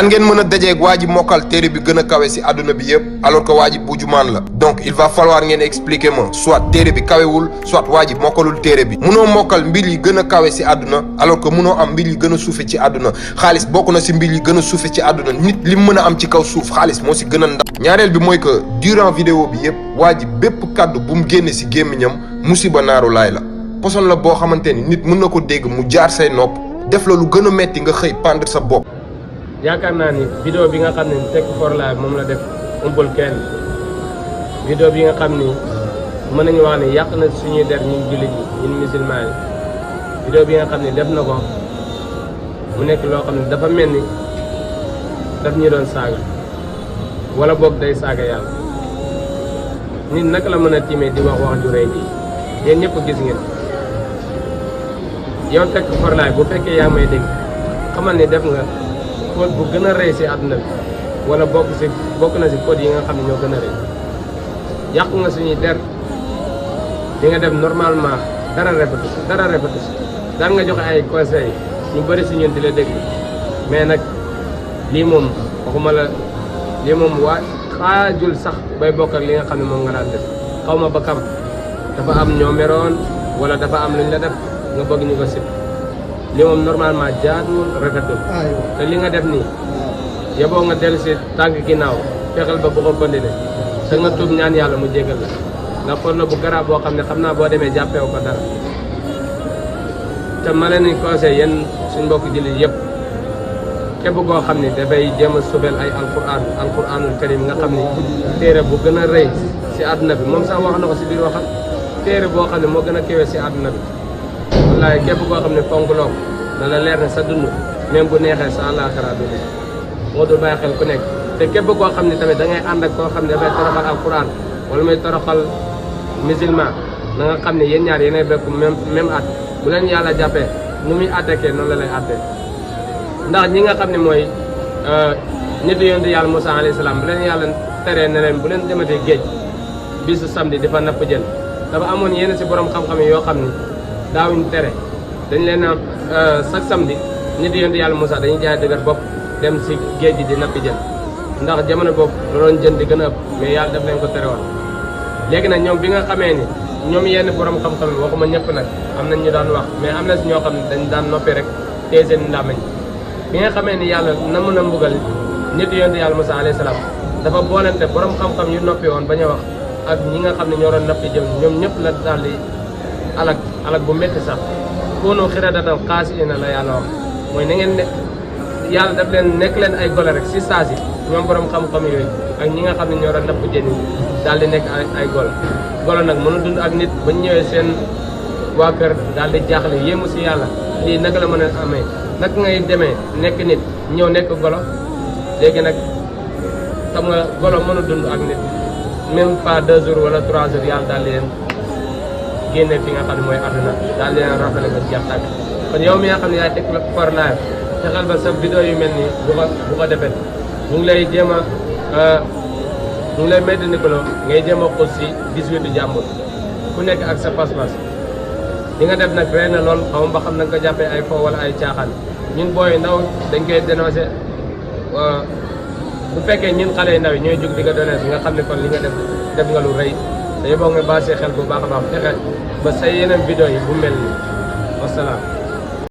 an ngeen mën a dajeeg waa ji mokkal téere bi gën a kawe si àdduna bi yëpp alors que waa ji bujumaan la donc il va falloir ngeen expliquer ma soit téere bi kawewul soit waa ji mokkalul téere bi munoo mokkal mbir yi gën a kawe si àdduna alors que munoo am mbir yi gën a suufe ci àdduna xaalis bokk na si mbir yi gën a suufe ci àdduna nit li mën a am ci kaw suuf xaalis moo si gën a ndaw ñaareel bi mooy que durant vidéo bi yëpp waa ji bépp kàddu bu mu génne si gémmiñam musiba naaru laay la poson la boo xamante ni nit mën na ko dégg mu jaar say nopp def la lu gën a metti nga xëy pendre sa bopp. yaakaar naa ni vidéo bi nga xam ne Tek for Life moom la def umpul kenn vidéo bi nga xam ni mën nañu wax ne yàq na suñuy der ñun jullit yi ñun musulman yi vidéo bi nga xam ne def na ko mu nekk loo xam ne dafa mel ni daf ñu doon saaga wala boog day saaga yàlla nit naka la mën a tiimee di wax ju rëy ji yéen ñëpp gis ngeen yow Tek for Life bu fekkee yaa may dégg xamal ni def nga faute bu gën a rëy si àdduna bi wala bokk na si faute yi nga xam ne ñoo gën a rëy yàq nga suñuy der di nga def normalement dara répété daan nga joxe ay conseils ñu bëri si ñun di la dégg mais nag lii moom waxuma la lii moom waa xaajul sax bay bokk ak li nga xam ne moom nga daan def xaw ma ba kam dafa am ñoo meroon wala dafa am luñ la def nga bëgg ñu ko sib li moom normalement jaaduwul rafetul te li nga def nii yeboo nga dellu si tànk ginnaaw fexeel ba bu ko continuer te nga tuub ñaan yàlla mu jégal la ndax for la bu garab boo xam ne xam naa boo demee jàppeewu ko dara te ma leen ni conseil yéen suñ mbokk jullit yëpp képp koo xam ne dafay jéem a subel ay alquranul karim nga xam ne téere bu gën a rëy si àdduna bi moom sax wax na ko si biir waxam téere boo xam ne moo gën a kéwee si àdduna bi wallaay képp koo xam ne fonk loo na la leer ne sa dund même bu neexee sa àllaaxira du moo dul bàyyi xel ku nekk te képp koo xam ne tamit da ngay ànd ak koo xam ne dafay toroxal alquran wala muy toroxal musulman na nga xam ne yéen ñaar yéenay bekk même at bu leen yàlla jàppee nu muy attaqué noonu la lay atte ndax ñi nga xam ne mooy nitu yonent yàlla Moussa alayhi salaam bu leen yàlla teree ne leen bu leen dematee géej bisu samedi di fa napp jën dafa amoon yenn si borom xam-xam yi yoo xam ni daawuñ tere dañ leen a chaque samedi nit yonent yàlla Moussa dañuy jaay dëgër bopp dem si géej gi di nappi jën ndax jamono boobu looloon jën di gën a ëpp mais yàlla daf leen ko tere woon léegi nag ñoom bi nga xamee ni ñoom yenn borom xam-xam yi waxuma ñëpp nag am nañ ñu daan wax mais am na si ñoo xam ne dañ daan noppi rek téye seen ndàmmañ bi nga xamee ni yàlla na mën a mbugal nit yonent yàlla Moussa alayhi salaam dafa boolente borom xam-xam yu noppi woon bañ a wax ak ñi nga xam ne ñoo doon nappi jën ñoom ñëpp la daal di alak bu métti sax koonu xiradatan xaasiina la yàlla wax mooy na ngeen ne yàlla daf leen nekk leen ay golo rek si saa si ñoom borom xam-xam yooyu ak ñi nga xam ne ñoo doon napp jën yi daal di nekk ay golo nag mën a dund ak nit ba ñëwee seen waa kër daal di jaaxle yéemu si yàlla lii naka la mën a amee naka ngay demee nekk nit ñëw nekk golo léegi nag xam nga golo mën a dund ak nit même pas 2 jours wala 3 jours yàlla daal di leen génne fi nga xam ne mooy àdduna daal di leen rafetlu ba jeex tàkk kon yow mi nga xam ne yaay Tek for Life fexeel ba sa vidéo yu mel nii bu ko defee ñu ngi lay jéem a ñu ngi lay métti ni ko ngay jéem a xuus si 18 jàmbur ku nekk ak sa pas-pas li nga def nag rey na lool xaw ma ba xam na nga ko jàppee ay fo wala ay caaxaan ñun booy ndaw dañ koy dénoncé bu fekkee ñun xale yu ndaw yi ñooy jug di ko dénoncé nga xam ne kon li nga def nga lu rëy te yóbboo nga basé xel bu baax a baax fexe ba say yeneen vidéo yi bu mel nii wasalaam